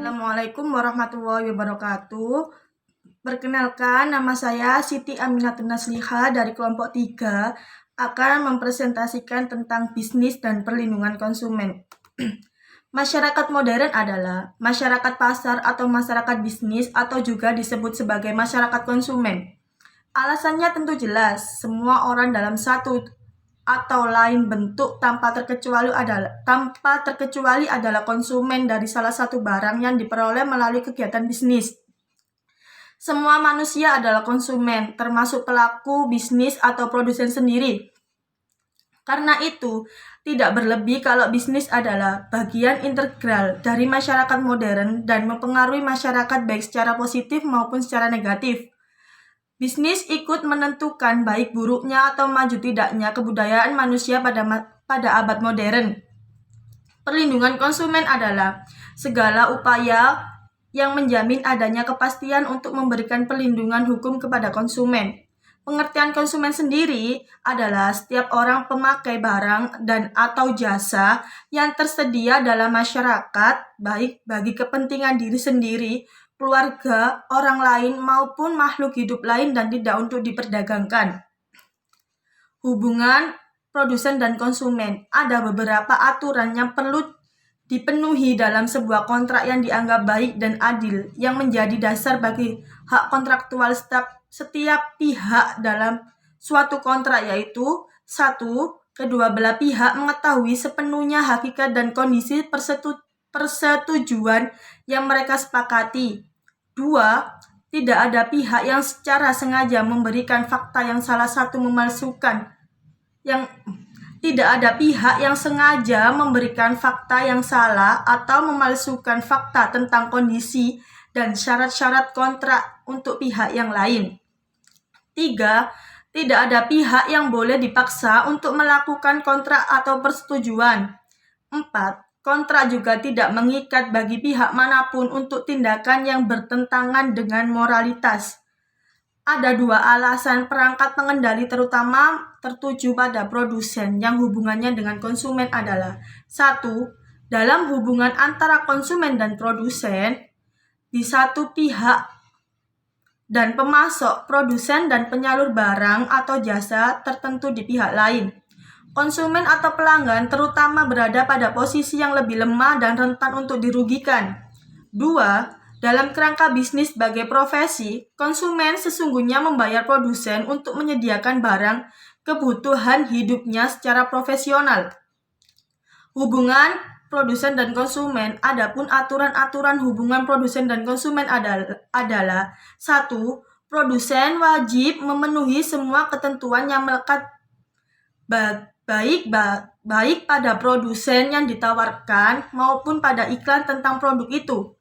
Assalamualaikum warahmatullahi wabarakatuh. Perkenalkan, nama saya Siti Aminatun Nasliha dari kelompok 3 akan mempresentasikan tentang bisnis dan perlindungan konsumen. Masyarakat modern adalah masyarakat pasar atau masyarakat bisnis atau juga disebut sebagai masyarakat konsumen. Alasannya tentu jelas, semua orang dalam satu atau lain bentuk tanpa terkecuali adalah konsumen dari salah satu barang yang diperoleh melalui kegiatan bisnis. Semua manusia adalah konsumen, termasuk pelaku bisnis atau produsen sendiri. Karena itu, tidak berlebih kalau bisnis adalah bagian integral dari masyarakat modern dan mempengaruhi masyarakat baik secara positif maupun secara negatif. Bisnis ikut menentukan baik buruknya atau maju tidaknya kebudayaan manusia pada abad modern. Perlindungan konsumen adalah segala upaya yang menjamin adanya kepastian untuk memberikan perlindungan hukum kepada konsumen. Pengertian konsumen sendiri adalah setiap orang pemakai barang dan atau jasa yang tersedia dalam masyarakat, baik bagi kepentingan diri sendiri, keluarga, orang lain, maupun makhluk hidup lain dan tidak untuk diperdagangkan. Hubungan produsen dan konsumen. Ada beberapa aturan yang perlu dipenuhi dalam sebuah kontrak yang dianggap baik dan adil, yang menjadi dasar bagi hak kontraktual setiap pihak dalam suatu kontrak, yaitu 1. Kedua belah pihak mengetahui sepenuhnya hakikat dan kondisi persetujuan yang mereka sepakati. 2. Tidak ada pihak yang secara sengaja memberikan fakta yang salah satu memalsukan Tidak ada pihak yang sengaja memberikan fakta yang salah atau memalsukan fakta tentang kondisi dan syarat-syarat kontrak untuk pihak yang lain. 3. Tidak ada pihak yang boleh dipaksa untuk melakukan kontrak atau persetujuan. 4. Kontrak juga tidak mengikat bagi pihak manapun untuk tindakan yang bertentangan dengan moralitas. Ada 2 alasan perangkat pengendali terutama tertuju pada produsen yang hubungannya dengan konsumen adalah 1. Dalam hubungan antara konsumen dan produsen, di satu pihak dan pemasok, produsen dan penyalur barang atau jasa tertentu di pihak lain. Konsumen atau pelanggan terutama berada pada posisi yang lebih lemah dan rentan untuk dirugikan. 2. Dalam kerangka bisnis sebagai profesi, konsumen sesungguhnya membayar produsen untuk menyediakan barang kebutuhan hidupnya secara profesional. Hubungan produsen dan konsumen. Adapun aturan-aturan hubungan produsen dan konsumen adalah 1. Produsen wajib memenuhi semua ketentuan yang melekat baik pada produsen yang ditawarkan maupun pada iklan tentang produk itu.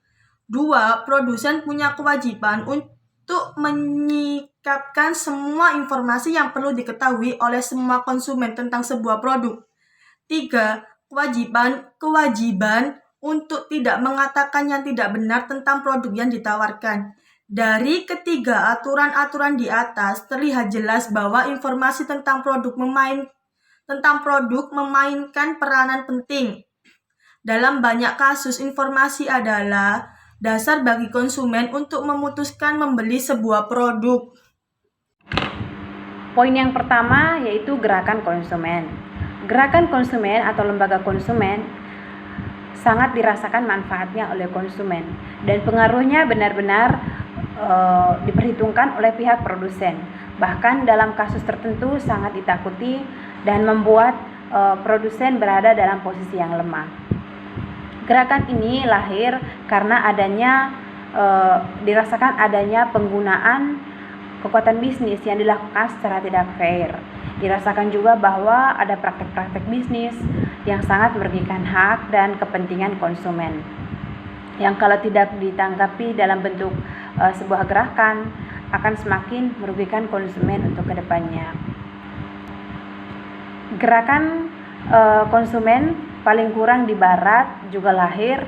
2. Produsen punya kewajiban untuk menyikapkan semua informasi yang perlu diketahui oleh semua konsumen tentang sebuah produk. 3. Kewajiban untuk tidak mengatakan yang tidak benar tentang produk yang ditawarkan. Dari ketiga aturan-aturan di atas, terlihat jelas bahwa informasi tentang produk memainkan peranan penting. Dalam banyak kasus, informasi adalah dasar bagi konsumen untuk memutuskan membeli sebuah produk. Poin yang pertama yaitu gerakan konsumen. Gerakan konsumen atau lembaga konsumen sangat dirasakan manfaatnya oleh konsumen dan pengaruhnya benar-benar diperhitungkan oleh pihak produsen. Bahkan dalam kasus tertentu sangat ditakuti dan membuat produsen berada dalam posisi yang lemah. Gerakan ini lahir karena dirasakan adanya penggunaan kekuatan bisnis yang dilakukan secara tidak fair. Dirasakan juga bahwa ada praktek-praktek bisnis yang sangat merugikan hak dan kepentingan konsumen, yang kalau tidak ditanggapi dalam bentuk sebuah gerakan akan semakin merugikan konsumen untuk kedepannya. Gerakan konsumen paling kurang di barat juga lahir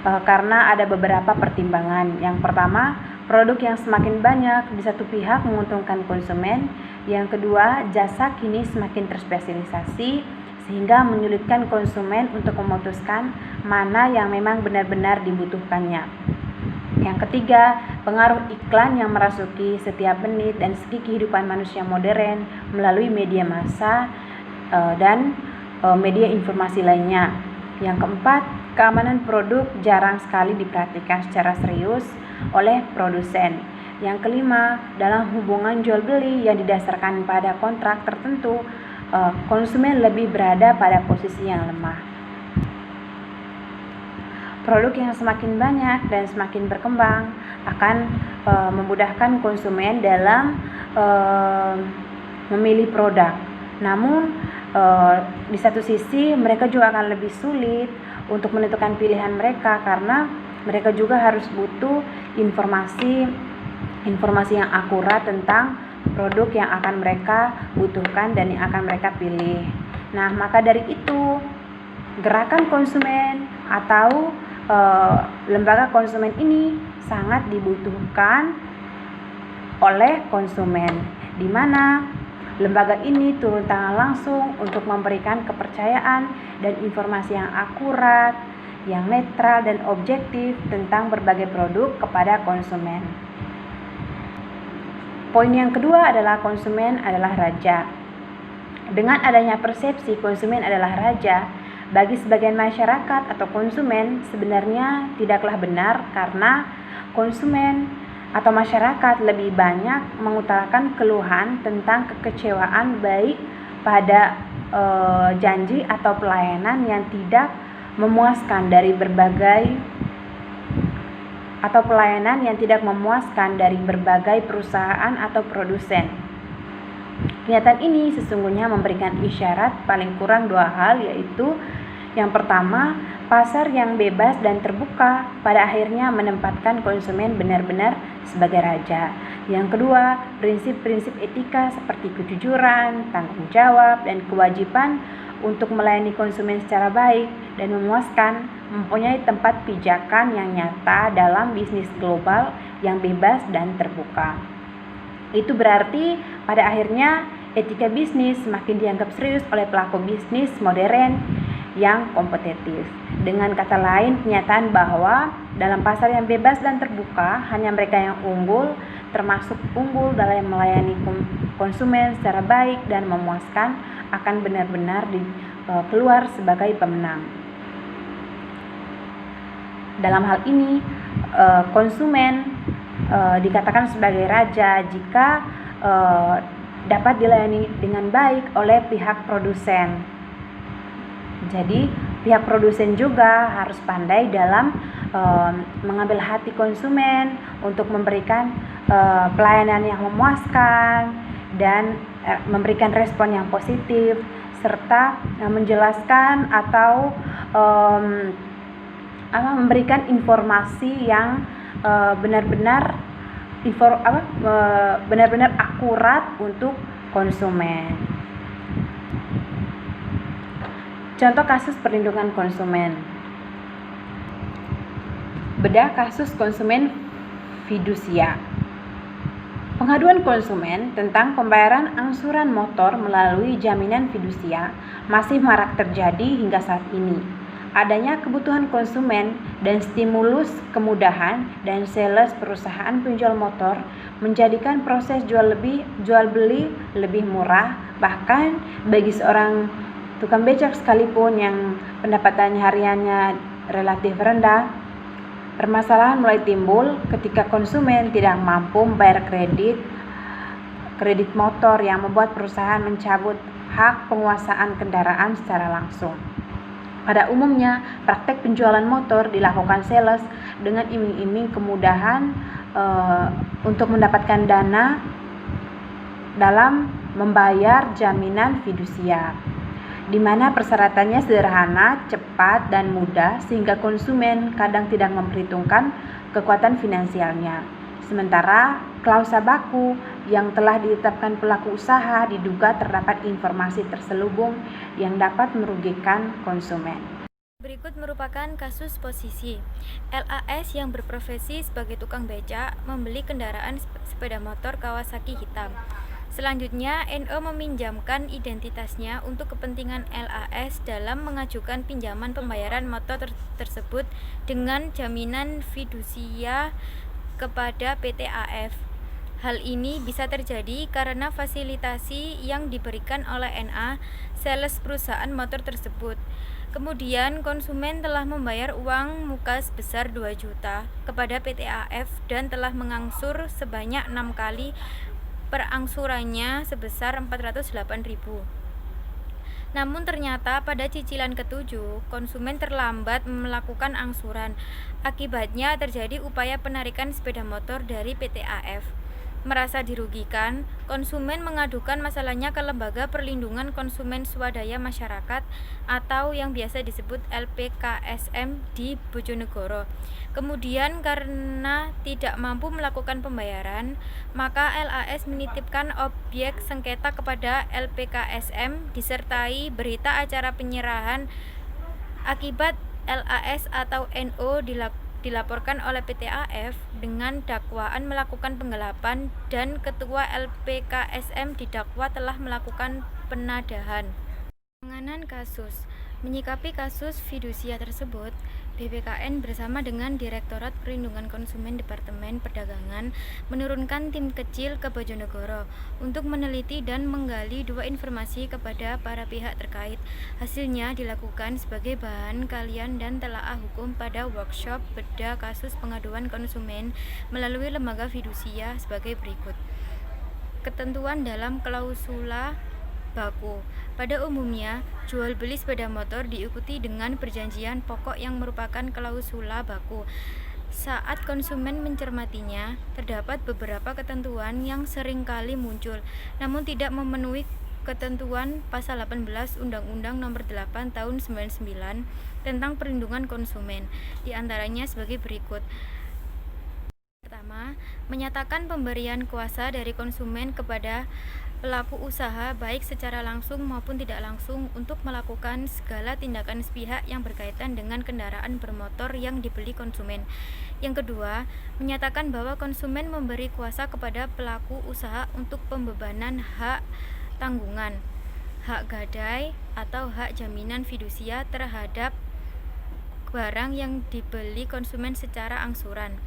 karena ada beberapa pertimbangan. Yang pertama, produk yang semakin banyak di satu pihak menguntungkan konsumen. Yang kedua, jasa kini semakin terspesialisasi sehingga menyulitkan konsumen untuk memutuskan mana yang memang benar-benar dibutuhkannya. Yang ketiga, pengaruh iklan yang merasuki setiap menit dan segi kehidupan manusia modern melalui media massa dan media informasi lainnya. Yang keempat, keamanan produk jarang sekali diperhatikan secara serius oleh produsen. Yang kelima, dalam hubungan jual beli yang didasarkan pada kontrak tertentu, konsumen lebih berada pada posisi yang lemah. Produk yang semakin banyak dan semakin berkembang akan memudahkan konsumen dalam memilih produk. Namun di satu sisi mereka juga akan lebih sulit untuk menentukan pilihan mereka karena mereka juga harus butuh informasi yang akurat tentang produk yang akan mereka butuhkan dan yang akan mereka pilih. Nah, maka dari itu gerakan konsumen atau lembaga konsumen ini sangat dibutuhkan oleh konsumen, di mana lembaga ini turun tangan langsung untuk memberikan kepercayaan dan informasi yang akurat, yang netral dan objektif tentang berbagai produk kepada konsumen. Poin yang kedua adalah konsumen adalah raja. Dengan adanya persepsi konsumen adalah raja, bagi sebagian masyarakat atau konsumen sebenarnya tidaklah benar karena konsumen atau masyarakat lebih banyak mengutarakan keluhan tentang kekecewaan baik pada janji atau pelayanan yang tidak memuaskan dari berbagai perusahaan atau produsen. Kenyataan ini sesungguhnya memberikan isyarat paling kurang dua hal, yaitu yang pertama, pasar yang bebas dan terbuka pada akhirnya menempatkan konsumen benar-benar sebagai raja. Yang kedua, prinsip-prinsip etika seperti kejujuran, tanggung jawab, dan kewajiban untuk melayani konsumen secara baik dan memuaskan mempunyai tempat pijakan yang nyata dalam bisnis global yang bebas dan terbuka. Itu berarti pada akhirnya etika bisnis semakin dianggap serius oleh pelaku bisnis modern yang kompetitif. Dengan kata lain, kenyataan bahwa dalam pasar yang bebas dan terbuka, hanya mereka yang unggul, termasuk unggul dalam melayani konsumen secara baik dan memuaskan, akan benar-benar keluar sebagai pemenang. Dalam hal ini, konsumen dikatakan sebagai raja jika dapat dilayani dengan baik oleh pihak produsen. Jadi pihak produsen juga harus pandai dalam mengambil hati konsumen untuk memberikan pelayanan yang memuaskan dan memberikan respon yang positif serta menjelaskan atau memberikan informasi yang benar-benar akurat untuk konsumen. Contoh kasus perlindungan konsumen. Bedah kasus konsumen fidusia. Pengaduan konsumen tentang pembayaran angsuran motor melalui jaminan fidusia masih marak terjadi hingga saat ini. Adanya kebutuhan konsumen dan stimulus kemudahan dan sales perusahaan penjual motor menjadikan proses jual beli lebih murah, bahkan bagi seorang tukang becak sekalipun yang pendapatan hariannya relatif rendah. Permasalahan mulai timbul ketika konsumen tidak mampu membayar kredit motor yang membuat perusahaan mencabut hak penguasaan kendaraan secara langsung. Pada umumnya, praktek penjualan motor dilakukan sales dengan iming-iming kemudahan untuk mendapatkan dana dalam membayar jaminan fidusia, di mana persyaratannya sederhana, cepat, dan mudah sehingga konsumen kadang tidak memperhitungkan kekuatan finansialnya. Sementara klausa baku yang telah ditetapkan pelaku usaha diduga terdapat informasi terselubung yang dapat merugikan konsumen. Berikut merupakan kasus posisi. LAS yang berprofesi sebagai tukang becak membeli kendaraan sepeda motor Kawasaki hitam. Selanjutnya, NO meminjamkan identitasnya untuk kepentingan LAS dalam mengajukan pinjaman pembayaran motor tersebut dengan jaminan fidusia kepada PT AF. Hal ini bisa terjadi karena fasilitasi yang diberikan oleh NA, sales perusahaan motor tersebut. Kemudian konsumen telah membayar uang muka sebesar 2 juta kepada PT AF dan telah mengangsur sebanyak 6 kali perangsurannya sebesar 408.000. Namun ternyata pada cicilan ketujuh, konsumen terlambat melakukan angsuran. Akibatnya terjadi upaya penarikan sepeda motor dari PT AF. Merasa dirugikan, konsumen mengadukan masalahnya ke Lembaga Perlindungan Konsumen Swadaya Masyarakat atau yang biasa disebut LPKSM di Bojonegoro. Kemudian karena tidak mampu melakukan pembayaran, maka LAS menitipkan objek sengketa kepada LPKSM disertai berita acara penyerahan. Akibat LAS atau NO dilaporkan oleh PT AF dengan dakwaan melakukan penggelapan dan ketua LPKSM didakwa telah melakukan penadahan. Penanganan kasus. Menyikapi kasus fidusia tersebut, BPKN bersama dengan Direktorat Perlindungan Konsumen Departemen Perdagangan menurunkan tim kecil ke Bojonegoro untuk meneliti dan menggali dua informasi kepada para pihak terkait. Hasilnya dilakukan sebagai bahan kajian dan telaah hukum pada workshop bedah kasus pengaduan konsumen melalui lembaga fidusia sebagai berikut. Ketentuan dalam klausula baku. Pada umumnya, jual beli sepeda motor diikuti dengan perjanjian pokok yang merupakan klausula baku. Saat konsumen mencermatinya, terdapat beberapa ketentuan yang seringkali muncul, namun tidak memenuhi ketentuan pasal 18 Undang-Undang Nomor 8 Tahun 99 tentang perlindungan konsumen. Di antaranya sebagai berikut. Pertama, menyatakan pemberian kuasa dari konsumen kepada pelaku usaha baik secara langsung maupun tidak langsung untuk melakukan segala tindakan sepihak yang berkaitan dengan kendaraan bermotor yang dibeli konsumen. Yang kedua, menyatakan bahwa konsumen memberi kuasa kepada pelaku usaha untuk pembebanan hak tanggungan, hak gadai atau hak jaminan fidusia terhadap barang yang dibeli konsumen secara angsuran.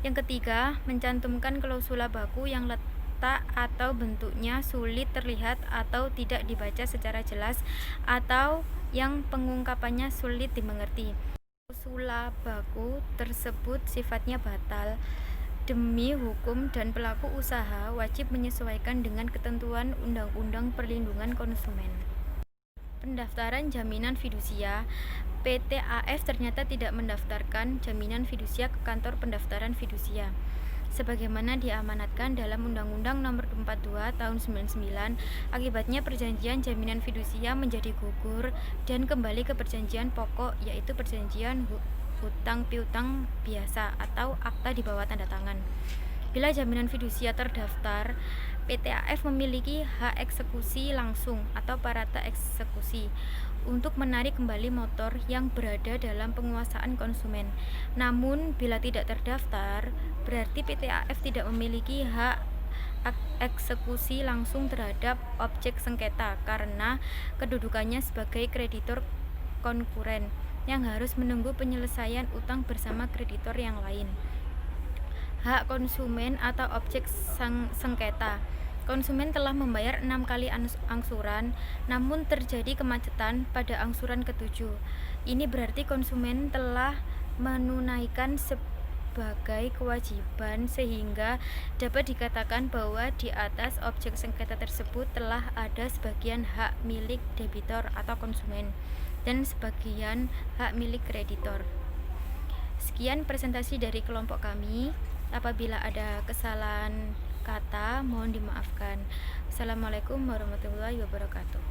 Yang ketiga, mencantumkan klausula baku yang letak atau bentuknya sulit terlihat atau tidak dibaca secara jelas atau yang pengungkapannya sulit dimengerti. Klausula baku tersebut sifatnya batal. Demi hukum dan pelaku usaha wajib menyesuaikan dengan ketentuan Undang-Undang Perlindungan Konsumen. Pendaftaran jaminan fidusia. PT AF ternyata tidak mendaftarkan jaminan fidusia ke kantor pendaftaran fidusia sebagaimana diamanatkan dalam Undang-Undang Nomor 42 Tahun 99. Akibatnya perjanjian jaminan fidusia menjadi gugur dan kembali ke perjanjian pokok, yaitu perjanjian hutang piutang biasa atau akta di bawah tanda tangan. Bila jaminan fidusia terdaftar, PT AF memiliki hak eksekusi langsung atau parata eksekusi untuk menarik kembali motor yang berada dalam penguasaan konsumen. Namun, bila tidak terdaftar, berarti PT AF tidak memiliki hak eksekusi langsung terhadap objek sengketa karena kedudukannya sebagai kreditor konkuren yang harus menunggu penyelesaian utang bersama kreditor yang lain. Hak konsumen atau objek sengketa. Konsumen telah membayar 6 kali angsuran, namun terjadi kemacetan pada angsuran ketujuh. Ini berarti konsumen telah menunaikan sebagai kewajiban sehingga dapat dikatakan bahwa di atas objek sengketa tersebut telah ada sebagian hak milik debitor atau konsumen dan sebagian hak milik kreditor. Sekian presentasi dari kelompok kami. Apabila ada kesalahan kata, mohon dimaafkan. Assalamualaikum warahmatullahi wabarakatuh.